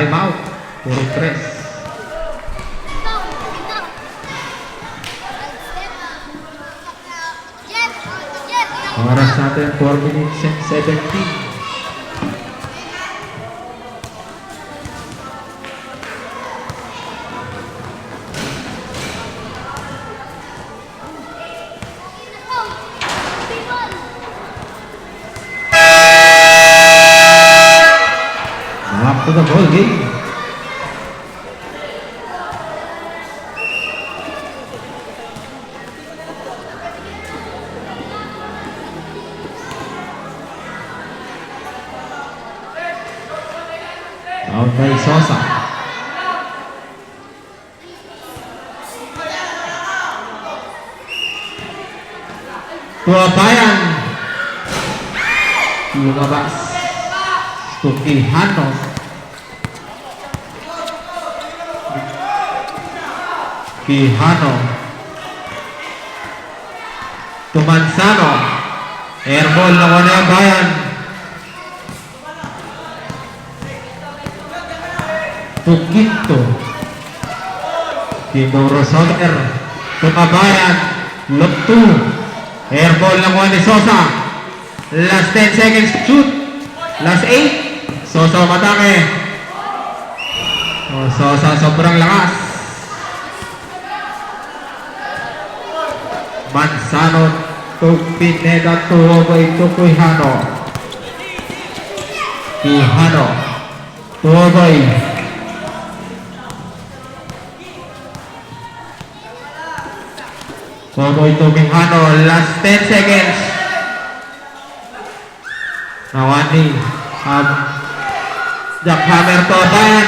Time out. Puro tres. Oras natin 4 minutes and 17. Back to the ball game. Out by Sosa. Tuabayan. Lumabas. Tukihano. Quijano. Tumansano. Airball ng Wanabayan. Tukinto. Timuro Soter. Tumabayan. Look 2. Airball ng Juan de Sosa. Last 10 seconds to shoot. Last 8. Sosa matake. Sosa sobrang lakas. Manzano to Pineda to Oboy to Quijano. Quijano to Oboy. Oboy to Quijano. Last 10 seconds. Nawani. Jackhammer to Abayan.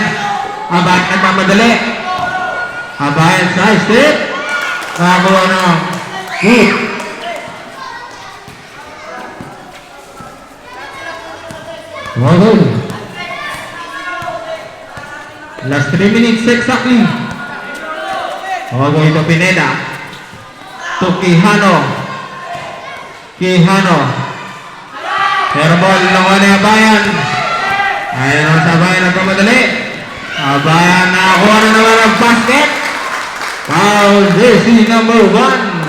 Abayan nagmamadali. Abayan sa step. Nakakuha na. Good. Okay. Last 3 minutes exactly. Okay, ito Pineda. To Quijano. Quijano. Airball ng Abayan. Ayan ang Abayan nagpamadali. Abayan nakakuha na naman ang basket. Foul jersey number 1.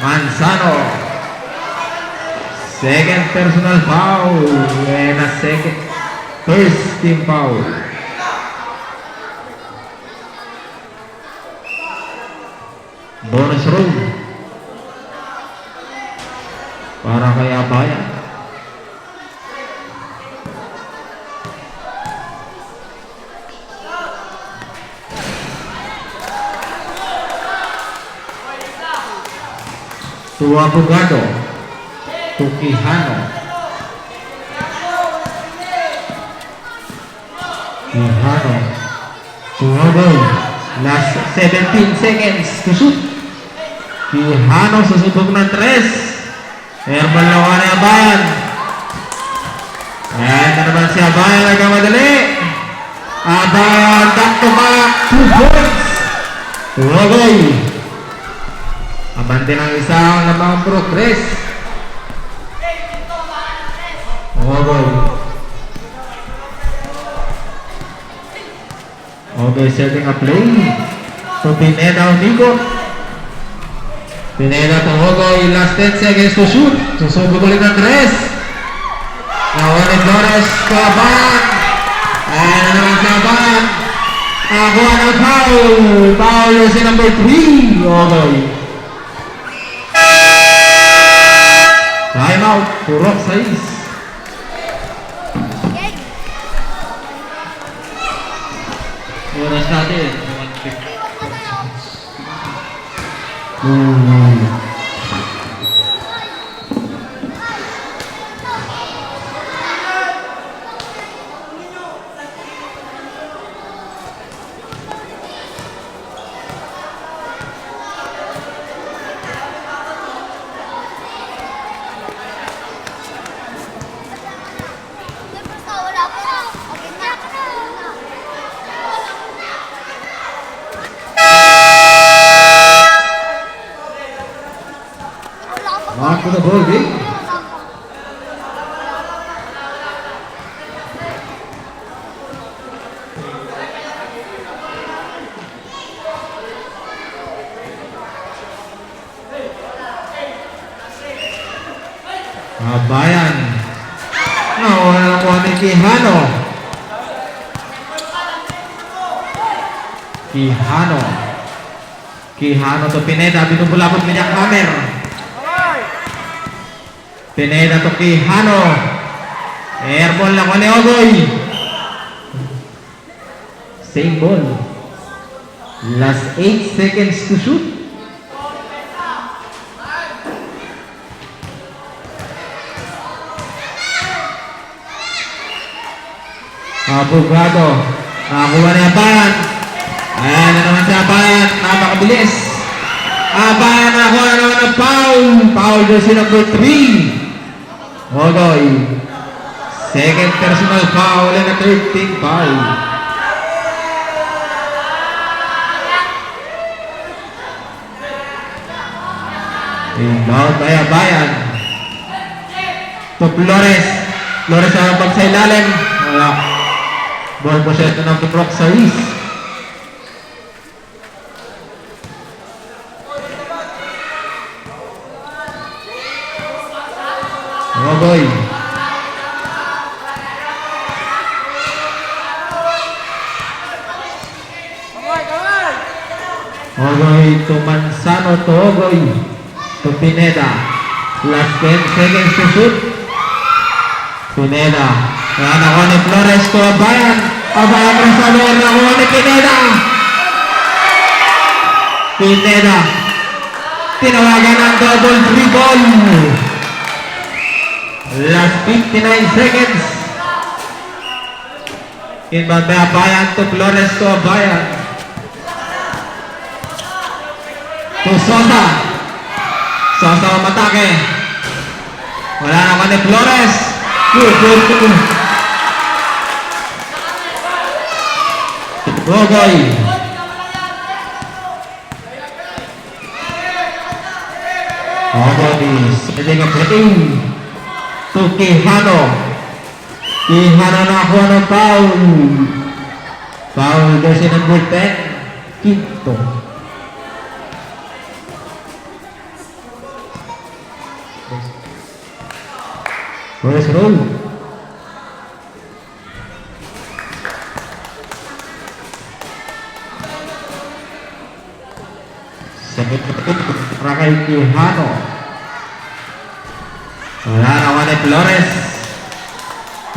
Manzano. Second personal foul and a second first team foul. Bonus roll para kay Abayan. To Abogado. To Quijano. Quijano. To Oboy. Last 17 seconds to shoot. Quijano susubok ng 3. Airball na wala Abayan. Ayan na naman si Abayan. Nagkamadali. Abayan back to back. 2 points. To Oboy. Abante ng isang lamang progress. Oboy. Oboy setting a play. To Pineda Unico. Pineda to Oboy. Last 10 seconds to shoot. Susubok ulit ng 3. Nawanin Flores to Abayan. Ayan na naman sa Abayan. Nakakuha ng foul. Foul si number 3. Oboy. Time out. Purok 6. Oras natin. 150. Back to the ball game. Kabayan. Nawala na po ni Quijano. Quijano to Pineda. Binubulabot niya Hammer. Pineda to Quijano. Airball lang ko ni Ogoy. Same ball. Last 8 seconds to shoot. Abogado. Nakakuha na Abayan. Ayan na naman si Abayan. Napakabilis. Abayan nakakuha na naman ng foul. Foul jersey number 3. Ogoy. Second personal foul and a third team foul. Inbound by Abayan. To Flores. Flores sa bag sa ilalim. Wala. Ball possession ng Brock Saris. Ogoy. Ogoy to Manzano to Ogoy. To Pineda. Last 10 seconds to shoot. Pineda. Yan ako ni Flores to Abayan. Abayan Resador. Nakuha ni Pineda. Pineda. Tinawagan ng double dribble. Last 59 seconds. Inbound by Abayan to Flores to Abayan. To Sosa. Sosa matake. Wala naman ni Flores. Ogoy. Ogoy. Setting up hitting. To Quijano. Quijano nakuha ng foul. Foul jersey number 10. Quinto. First roll. Second roll. Rakay Quijano. Wala naman ni Flores.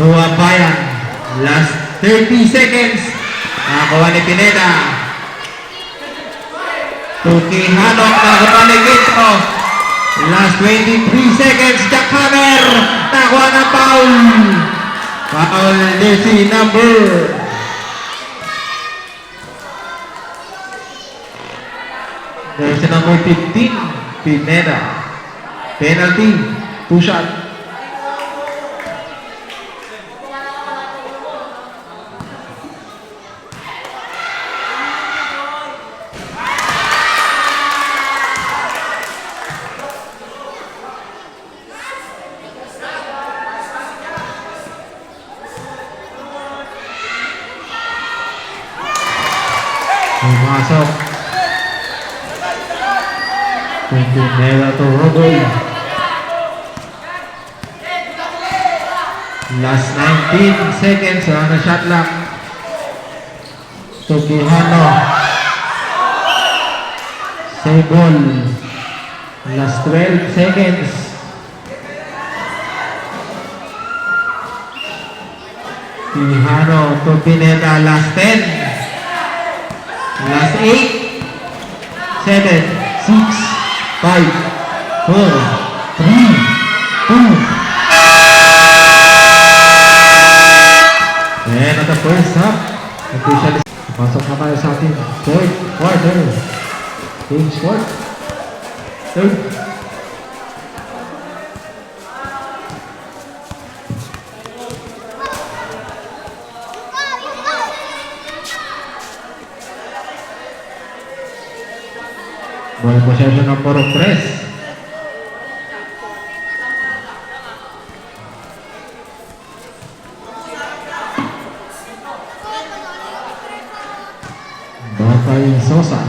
To Abayan. Last 30 seconds. Nakakuha ni Pineda. To Quijano. Nakakuha ni Quintro. Last 23 seconds. Jack Hammer. Nakakuha ng foul. Foul jersey number. Jersey number 15. Pineda. Penalty. 2 shot. Pumasok. Pineda to Ogoy. Last 19 seconds. Wala na shot clock. To Quijano. Save ball. Last 12 seconds. Quijano to Pineda. Last 10. Last 8. 7. 6. 5. 4. 3. 2. And at the first half, officially, pasok na tayo sa ating third quarter. Game score. Third. Ball possession ng Puro Press. Bakay Sosa.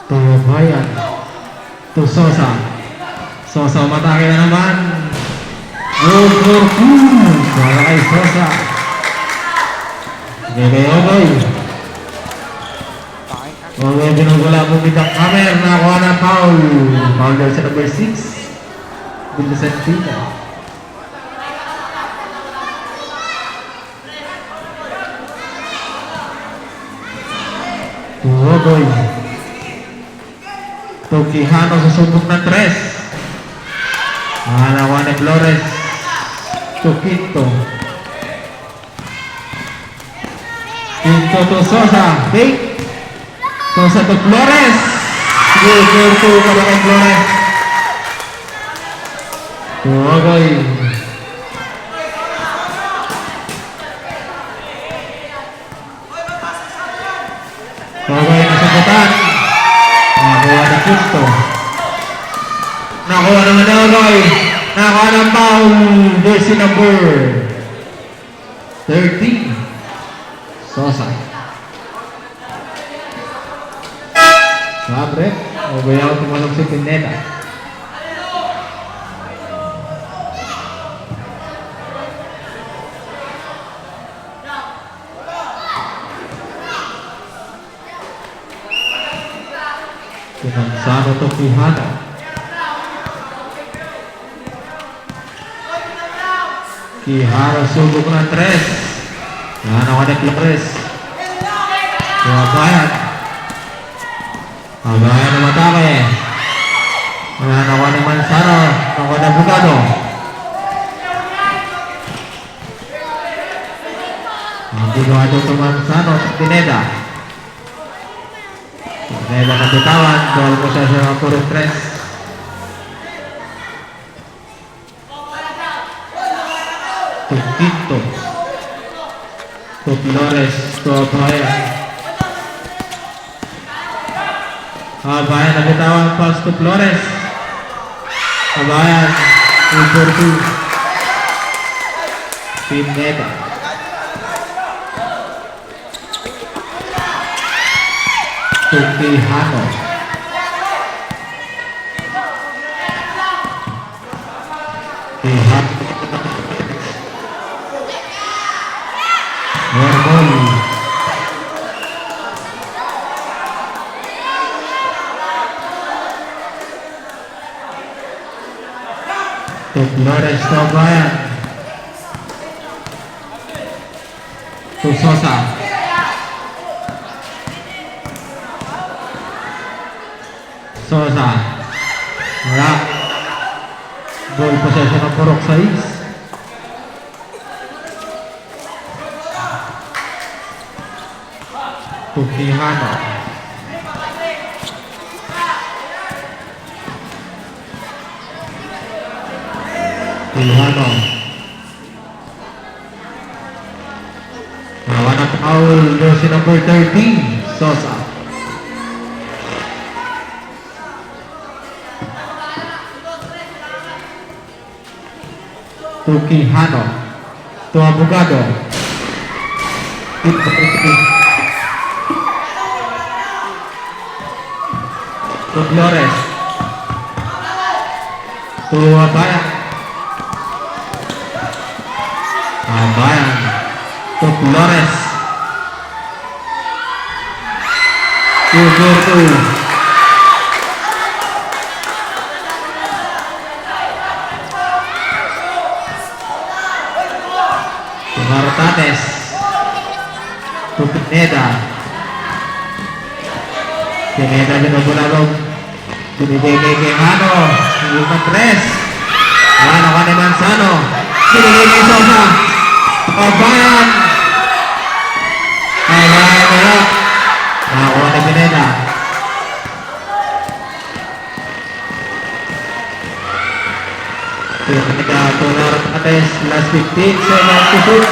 To Abayan. To Sosa. Sosa umatake na naman. Goal for 2 para kay Sosa. Ogoy. Ogoy binugula po bidang Hammer. Nakuha na foul. Foul daw sa number 6. Vincent Pina. Ogoy. Tokihano sa subok na 3. Nakuha ni Flores. Quinto. Quinto to Sosa. Fake. Sosa to Flores. Goal for 2 para kay Flores. Ogoy. Ogoy na sagutan. Nakuha na Quinto. Nakuha naman na Ogoy. Nakuha ng foul. Jersey number 13. Sosa. Sabre. Ogoy ako tumalong si Pineda. Pinansano to Quijano. Quijano subok ng 3. Nakuha ni Flores. Kabayan. Kabayan na matake. Nakuha ni Manzano. Nakuha ni Bugado. Ang ginawa ito Manzano sa Pineda. Pineda na bitawan. Goal mo siya sa puro 3. Quinto. To Flores. To Abayan. Abayan na bitawan. Pass to Flores. Abayan. 2-4-2. Pineda. To Quijano. Quijano. Airball. To Flores to Abayan. To Sosa. Sosa. Wala. Ball possession ng Purok 6. Quijano. Quijano. Nakuha na foul. Jersey number 13. Sosa. To Quijano. To Abogado. To Flores. To Abayan. Abayan. To Flores. 2-4-2. To Martanes. To Pineda. Pineda binubulabog. Binibigay kay Quijano. Yung na 3. Yan ako ni Manzano. Binibigay kay Sosa. Abayan. Abayan wala. Nakakuha ni Pineda. Pineda to Martanes. Last 15 seconds to shoot.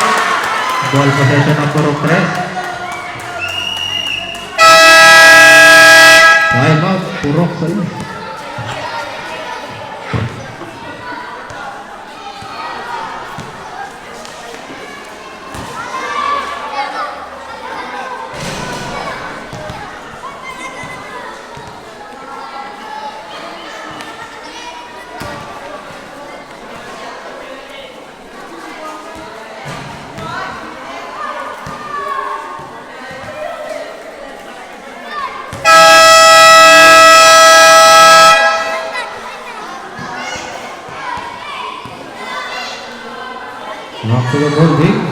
Ball possession ng Purok 3. Time out, Purok 6. the ball game.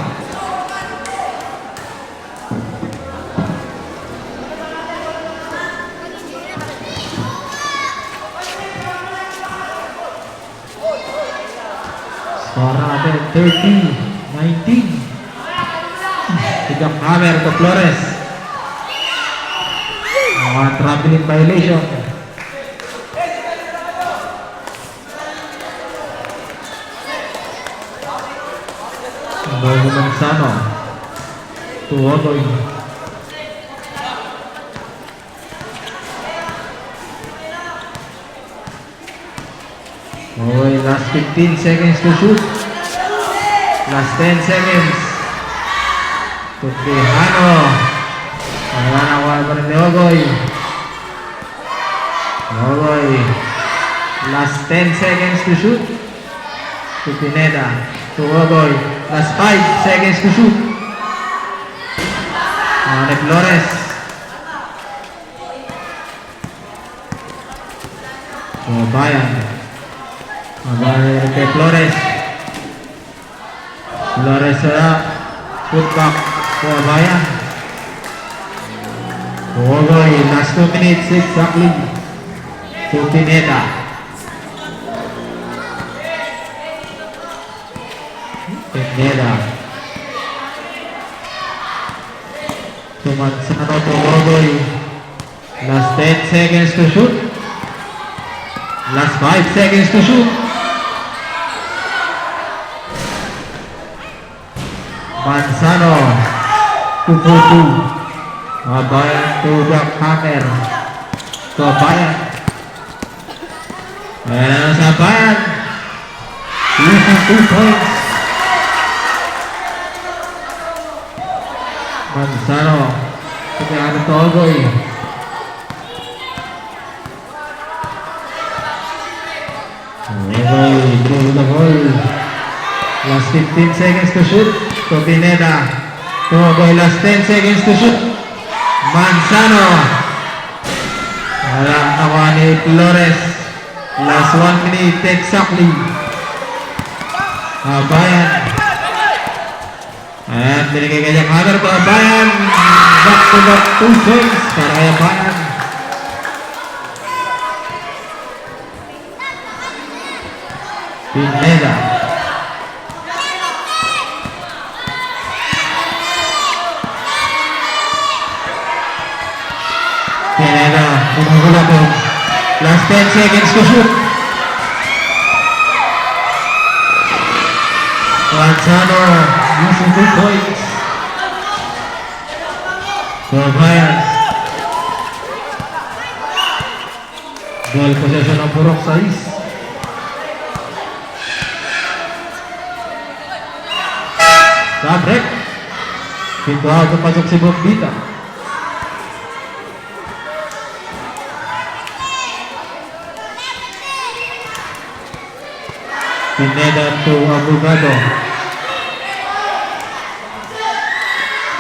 Score natin 30-19. Biglang hammer to Flores. Traveling violation. Bago Manzano to Odoy. Okay, last 15 seconds to shoot. Last 10 seconds. To Tejano. Wala pa rin ni Ogoy. Ogoy. Last 10 seconds to shoot. To Pineda. To Ogoy. Last 5 seconds to shoot. De Flores. Bayan. Bayan de Flores. Flores put back for Bayan. Ogoy. Last 2 minutes exactly. To Pineda. Pineda. To Manzano to Ogoy. Last 10 seconds to shoot. Last 5 seconds to shoot. Manzano to Futu. Bayan to Hammer. To Bayan. Ayan sa Bayan. 2 points. Manzano. Kaya to Ogoy. Ogoy, through the ball. Last 15 seconds to shoot. To Pineda. To Ogoy, last 10 seconds to shoot. Manzano. Wala nakuha ni Flores. Last 1 minute exactly. Bayan. Ayan, binigay kanyang hammer to Bayan. Back to back 2 points para kay Bayan. Pineda. Pineda, pinagula po. Last 10 seconds to shoot. Manzano using 2 points. Bayan. Ball possession ng Purok 6. Sabrek. Pinto out ang pasok si Bombita. Pineda to Abogado.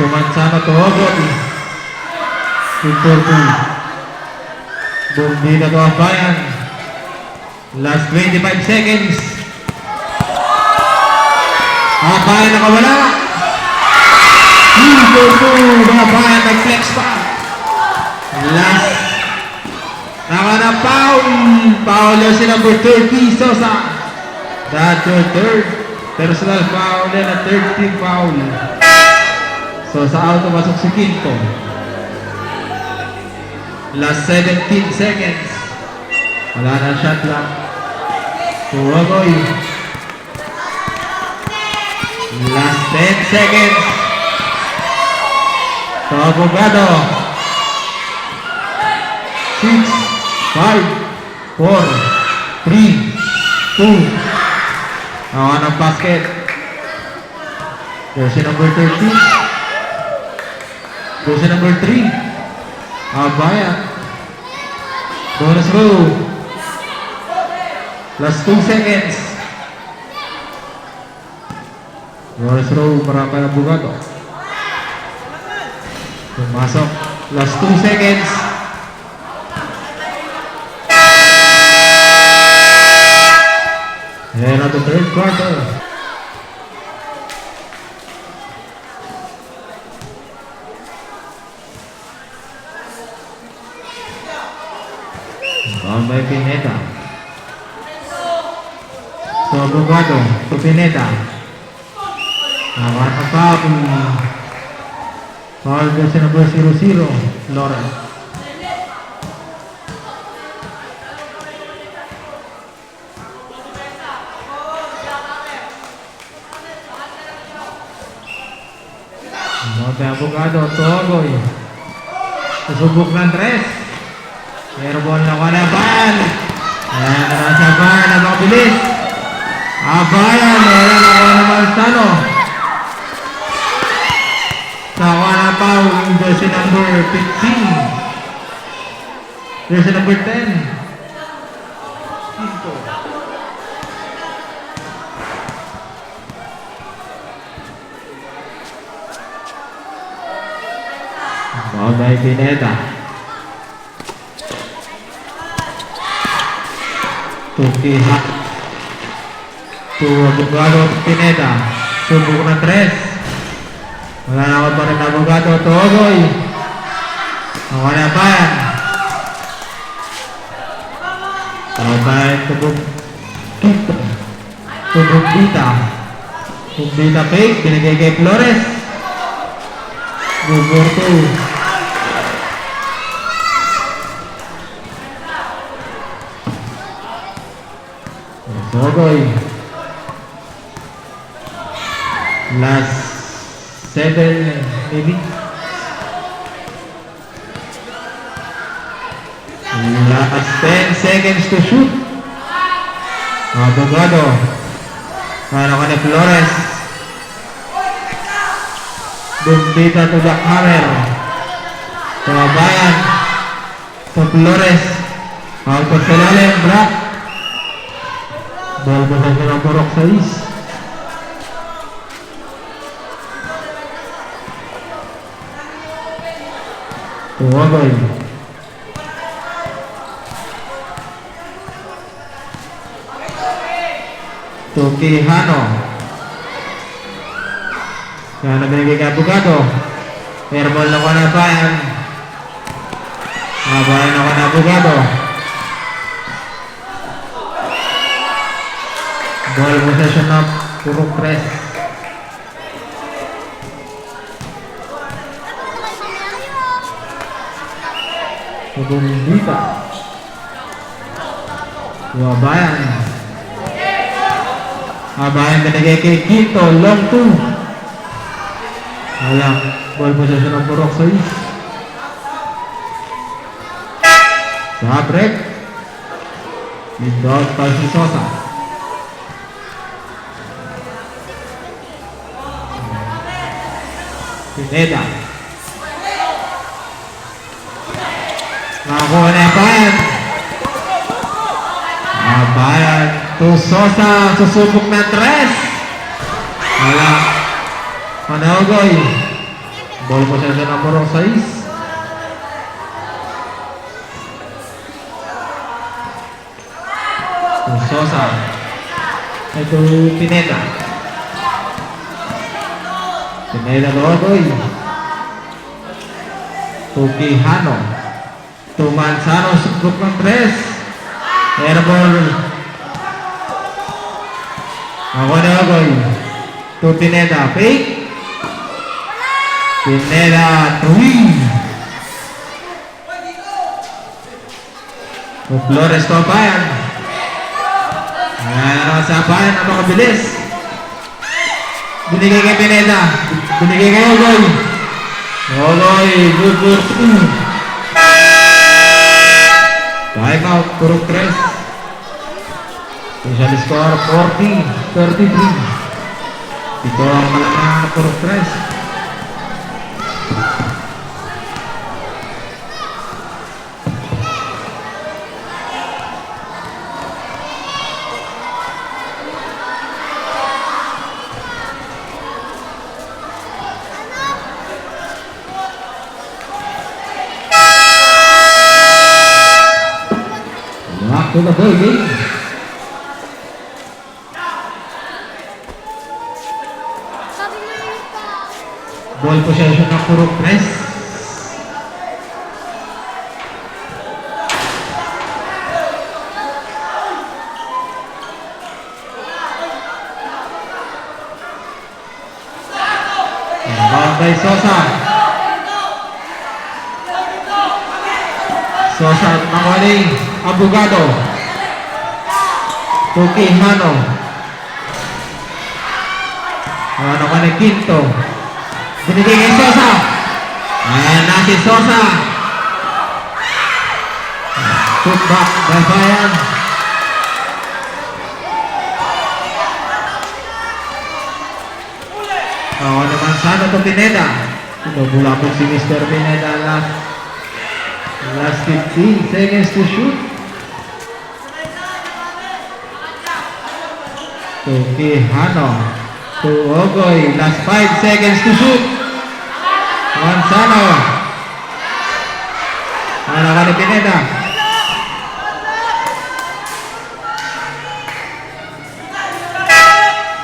To Manzano to Ogoy. Pinto to Bombita to Bayan. Last 25 seconds. Bayan nakawala. Pinto to Bayan nag-flex pa. Last. Naka-foul. Foul si number 30 Sosa. That's your third personal foul and a third team foul. So sa auto masuk si Quinto. Last 17 seconds. Wala na shot clock. To Ogoy. Last 10 seconds. To Abogado. 6, 5, 4, 3, 2. Awan ang basket. Jersey number 13. Jersey number 3. Bayan. Bonus row. Last 2 seconds. Bonus row para kay Abogado. Pumasok. Last 2 seconds. And at the third quarter. Foul by Pineda. To Abogado, to Pineda. Nakuha na foul. Foul by sa number 00, Lawrence. Mote Abogado, Togoy. Susubok ng 3. Airball na Wanaban. Ayan na lang siya ba, napakabilis. Abayan, ayan na Wanaban Sano. Sa Wanapaw, yung jersey number 15. Jersey number 10. Foul by Pineda. Tukiha. To Abogado, Pineda. Subok na 3. Wala na ako pa rin Abogado. Togoy. Nakuha na pa yan. Foul by Tubog Quito. Tubog Bita. Tubog Bita fake. Binigay kay Flores. Gugurto. Togoy. Last 7 maybe. Last 10 seconds to shoot. Abogado. Paano ka ni Flores? Bumbita to Jackhammer. Kabayan. To Flores. Pagpag sa lalim. Black. Ball ba sa ng Borok 6. Tuwagoy. Tukihano. Yan na binigay kay Abogado. Airball na ko na bayan. Bayan na ko na Abogado. Ball possession na puro press. Bumbita. Bayan. Bayan binigay kay Quito. Long 2. Wala. Ball possession ng Borok 6. Sa break. Midot pa si Sosa. Pineda. Nakakuha na yung Bayan. Bayan. To Sosa. Susubok na 3. Wala. Panagoy. Ball possession ng Borok 6. To Sosa. Ito Pineda. Pineda Logoy. To Quijano. To Manzano. Subok ng 3. Airball. Ako na Logoy. To Pineda. Fake. Pineda 3. To Flores to Bayan. Ayan sa Bayan. Napakabilis. Binigay kay Pineda. Binigay kay Ogoy. Ogoy. Good. Time out. Purong 3. Special score 40-33. Ito ang malaking na purong 3. To the ball game. Ball possession ng Purok Press. Rebound by Sosa. Sosa at nakuha ni Abogado. Tukihano. Nakuha ni Quinto. Binigay kay Sosa. Ayan na si Sosa. Put back by Bayan. Nakuha naman sana ito Pineda. Pinabula po si Mr. Pineda last 15 seconds to shoot. Tukihano to Ogoy, last 5 seconds to shoot. Manzano. Ano ka ni Pineda?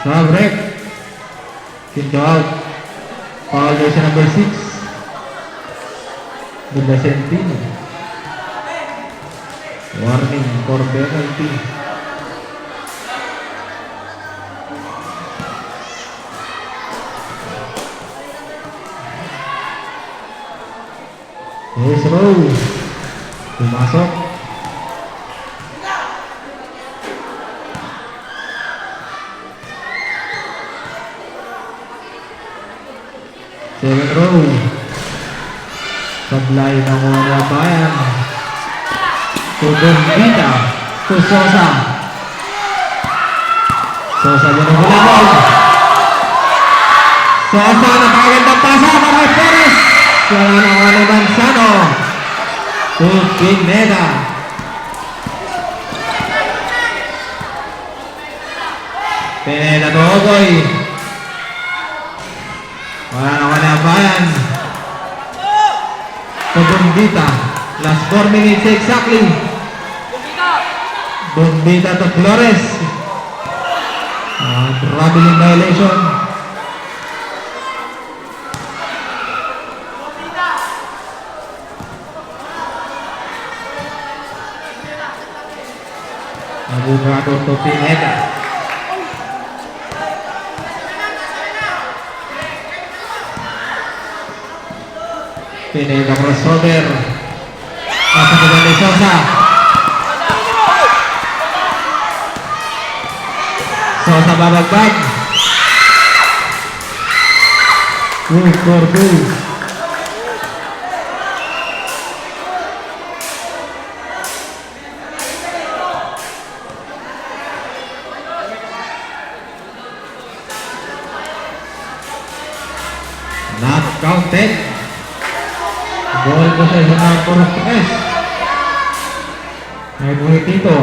Break. Quinto out. Foul daw sa number 6. Vicentino. Warning for penalty. Yes, Rose. Pumasok. Second row. Sablay ng mga Bayan. To Bombita. To Sosa. Sosa dyan ang hulabog. Sosa napakagandang pasa para kay Perez. Wala na mga ni Manzano. To Pineda. Pineda to Ogoy. Wala na mga ni Bayan. To Bombita. Last 4 minutes exactly. Bombita to Flores. Traveling violation. Abogado to Pineda. Pineda crossover. Napagod ni Sosa. Sosa babagbag. Good for goal. Not counted. Ball ko sa isang number 3. Ay buhay dito.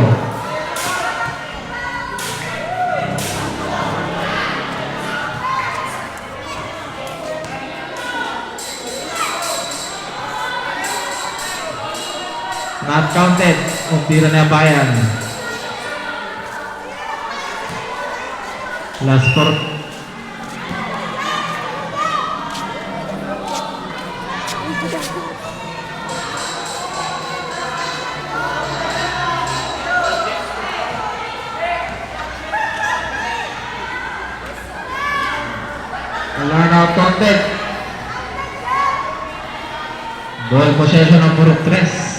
Not counted. Kung tira na Bayan. Last 4. Wala na counted. Ball possession ng Buruk 3.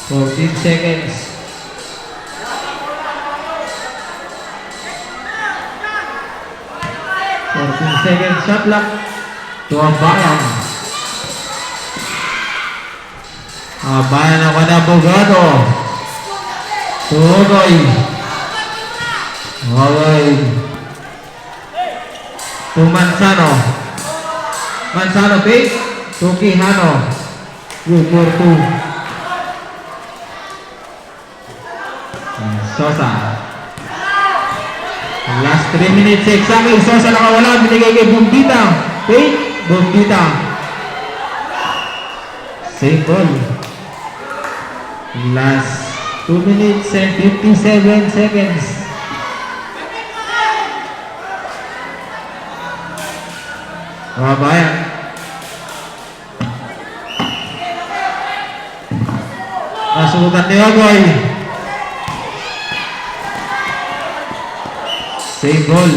14 seconds. 14 seconds shot clock to Bayan. Bayan ako na Abogado. Tugoy. Ogoy. To Manzano. Manzano pick. Tukihano. Good for 2. Sosa. Last 3 minutes exactly. Sosa nakawala. Binigay kay Bombita. Pick. Bombita. Same ball. Last 2 minutes and 57 seconds. Bayan. Nasukat ni Ogoy. Same ball.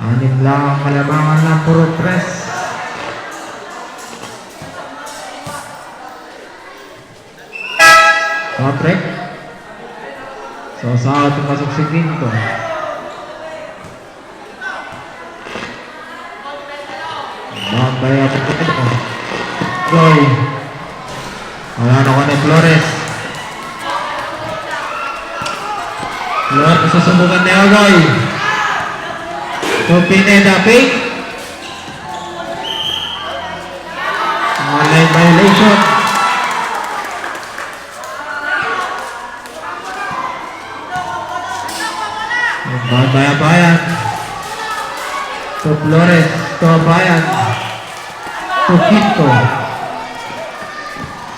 Anim lang ang kalabangan ng puro tres. Patrick. So sa out masuk si Quinto. Bagay ako ito. Goy. Wala na ko ni Flores. Flores susubukan ni Ogoy. So Pineda fake. Online violation. Bayan. To Flores. To Bayan. To Quinto.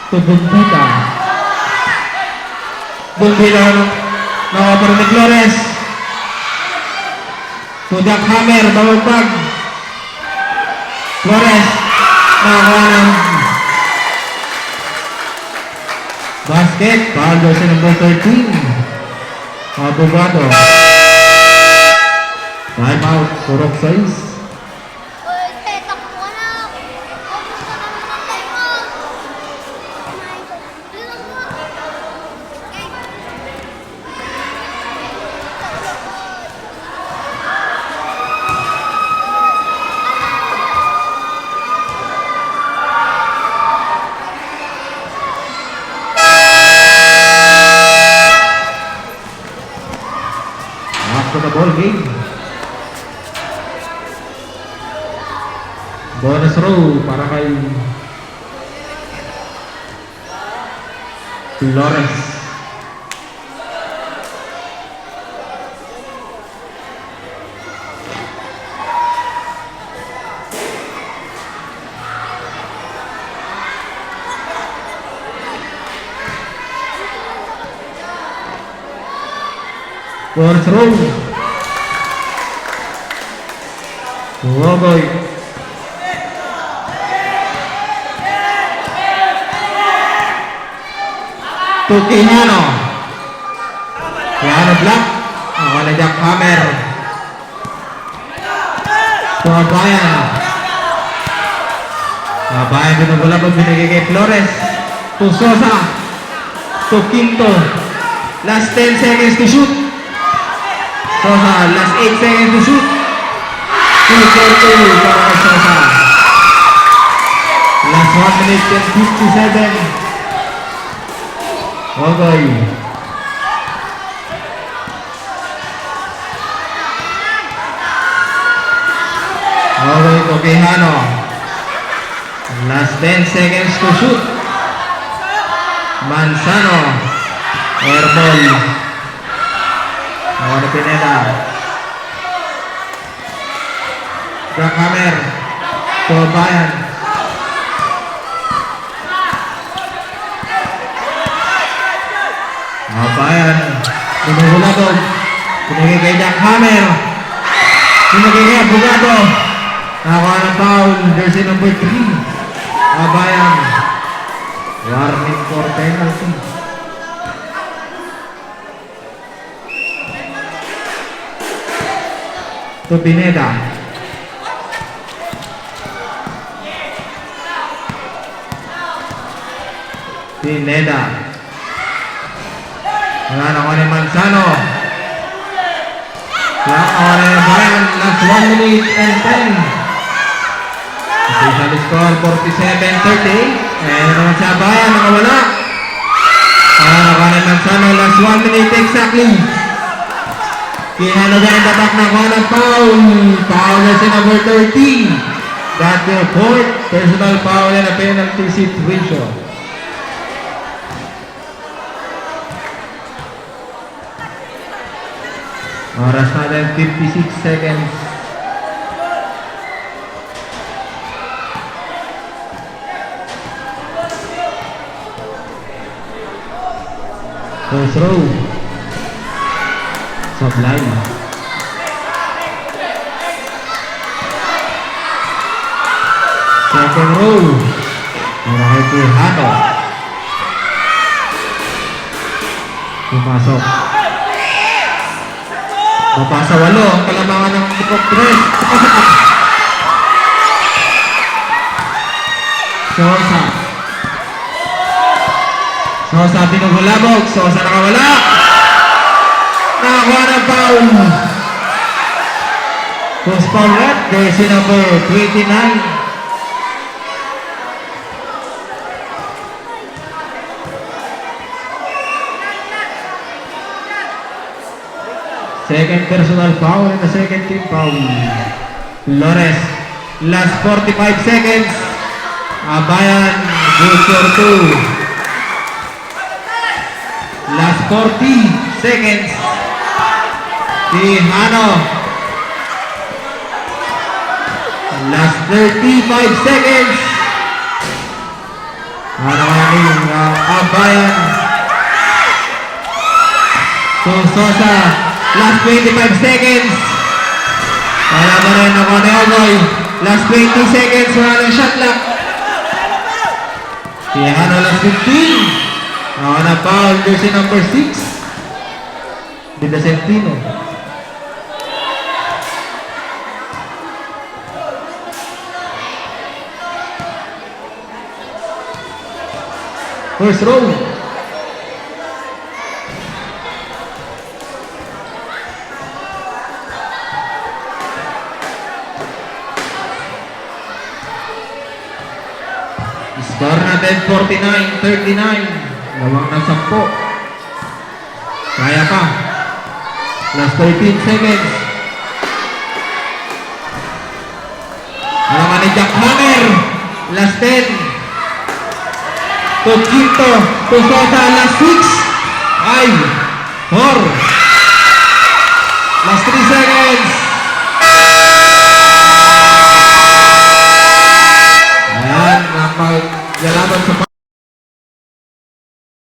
To Bumbita. Bumbita nakaparo ni Flores. To Jack Hammer. Bawag bag. Flores. Nakakuha ng basket. Foul jersey number 13. Abogado. Time out. Kurok 6. After the ball game. Bonus row para kay Flores. Bonus row. Ogoy. To Quijano. Quijano block. Wala Jack Hammer. To Bayan. Bayan binubula pag binigay kay Flores. To Sosa. To Quinto. Last 10 seconds to shoot. Sosa, last 8 seconds to shoot. 2-4-2 para kay Sosa. Last 1 minute and 57. Ogoy. Ogoy to Quijano. Last 10 seconds to shoot. Manzano. Airball. Awal Pineda. Jack Hammer. To Bayan. Bayan. Binubulado. Pinigay kay Jack Hammer. Pinigay kay Abogado. Nakakuha ng foul. Jersey number 3. Bayan. Warning for penalty. To Pineda. Pineda. Wala na ko ni Manzano. Wala na ko ni Bayan. Last 1 minute and 10. Official score 47-38. Ayan naman siya Bayan. Nakawala. Wala na ko ni Manzano. Last 1 minute exactly. Quijano ganun tatak na ko ng foul. Foul na si number 13. That's the fourth personal foul and a penalty situation. Oras natin 56 seconds. First row. Supply. Second row. Para kay Quijano. Pumasok. Mapasa 8 ang kalamangan ng Bukok Tres. Sosa. Sosa pinagulabog. Sosa nakawala. Nakakuha ng foul. Post foul red. Jersey number 29. Second personal foul and the second team foul. Flores. Last 45 seconds. Abayan. Good for 2. Last 40 seconds. Tihano. Last 35 seconds. Abayan. Sosa. Last 25 seconds. Wala pa rin ako ni Ogoy. Last 20 seconds. Wala ng shot clock. Tihano last 15. Ako na foul. Jersey number 6. Dida Sentino. First row. Score natin 49-39. Lawang na 10. Kaya pa. Last 13 seconds. Alaman ni Jack Hammer. Last 10. Toquito. Tusosa. Last 6. 5. 4. Last 3 seconds.